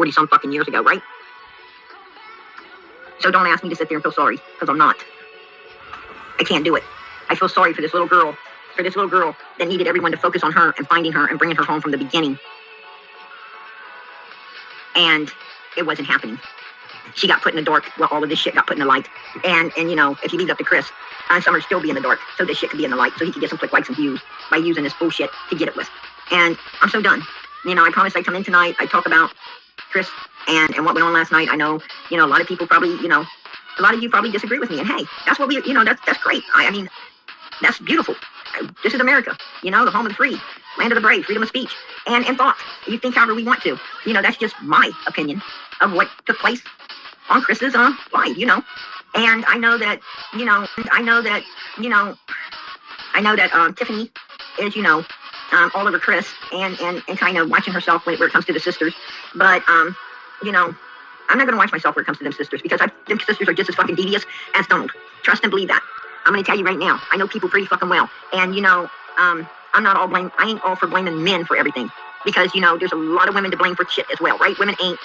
40 some fucking years ago, right? So don't ask me to sit there and feel sorry, because I'm not. I can't do it. I feel sorry for this little girl, that needed everyone to focus on her and finding her and bringing her home from the beginning. And it wasn't happening. She got put in the dark while all of this shit got put in the light. And you know, if you leave it up to Chris, Summer still be in the dark, so this shit could be in the light, so he could get some quick likes and views by using this bullshit to get it with. And I'm so done. You know, I promised I'd come in tonight, I'd talk about Chris and what went on last night. I know, you know, a lot of people probably, you know, a lot of you probably disagree with me. And hey, that's what we, you know, that's great. I mean, that's beautiful. This is America, you know, the home of the free, land of the brave, freedom of speech, and thought. You think however we want to. You know, that's just my opinion of what took place on Chris's life, you know. And I know that, you know, Tiffany is, you know, all over Chris and kind of watching herself where it comes to the sisters. But, you know, I'm not going to watch myself where it comes to them sisters, because them sisters are just as fucking devious as Donald. Trust and believe that. I'm going to tell you right now, I know people pretty fucking well. And, you know, I'm not all blame. I ain't all for blaming men for everything, because, you know, there's a lot of women to blame for shit as well, right? Women ain't,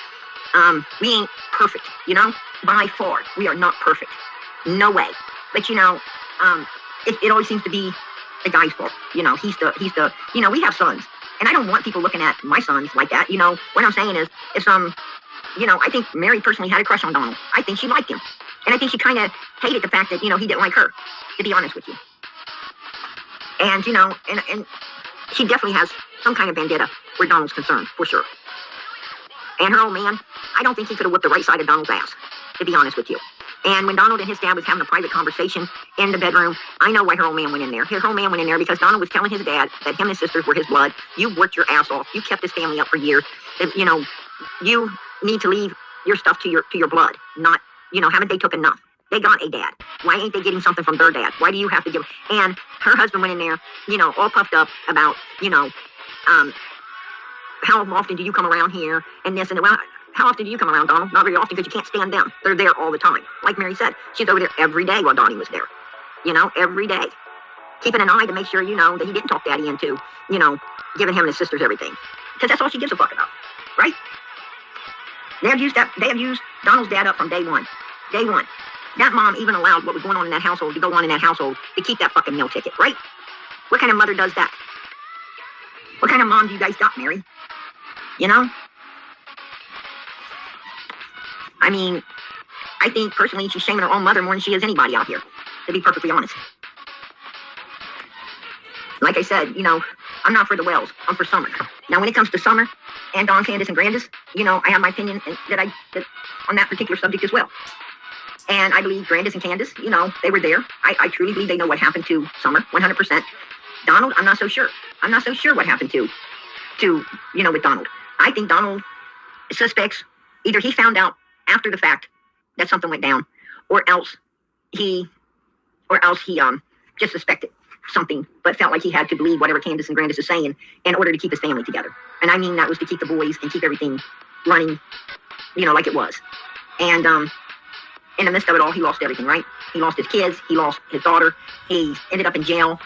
we ain't perfect, you know, by far. We are not perfect. No way. But, you know, it always seems to be the guy's fault. You know, he's the, you know, we have sons, and I don't want people looking at my sons like that. You know, what I'm saying is, you know, I think Mary personally had a crush on Donald. I think she liked him. And I think she kind of hated the fact that, you know, he didn't like her, to be honest with you. And, you know, and she definitely has some kind of vendetta where Donald's concerned, for sure. And her old man, I don't think he could have whipped the right side of Donald's ass, to be honest with you. And when Donald and his dad was having a private conversation in the bedroom, I know why her old man went in there. Her old man went in there because Donald was telling his dad that him and his sisters were his blood. You worked your ass off. You kept this family up for years. And, you know, you need to leave your stuff to your blood, not, you know, haven't they took enough? They got a dad. Why ain't they getting something from their dad? Why do you have to give? And her husband went in there, you know, all puffed up about, you know, how often do you come around here and this and that. Well, how often do you come around, Donald? Not very often, because you can't stand them. They're there all the time. Like Mary said, she's over there every day while Donnie was there. You know, every day. Keeping an eye to make sure, you know, that he didn't talk Daddy into, you know, giving him and his sisters everything. Because that's all she gives a fuck about. Right? They have used Donald's dad up from day one. Day one. That mom even allowed what was going on in that household to go on in that household to keep that fucking meal ticket, right? What kind of mother does that? What kind of mom do you guys got, Mary? You know? I mean, I think personally she's shaming her own mother more than she is anybody out here, to be perfectly honest. Like I said, you know, I'm not for the Wells. I'm for Summer. Now, when it comes to Summer and Dawn, Candace, and Grandis, you know, I have my opinion that on that particular subject as well. And I believe Grandis and Candace, you know, they were there. I truly believe they know what happened to Summer, 100%. Donald, I'm not so sure. I'm not so sure what happened to, you know, with Donald. I think Donald suspects either he found out after the fact that something went down, or else he just suspected something, but felt like he had to believe whatever Candace and Grandis is saying in order to keep his family together. And I mean, that was to keep the boys and keep everything running, you know, like it was. And in the midst of it all, he lost everything, right? He lost his kids, he lost his daughter, he ended up in jail.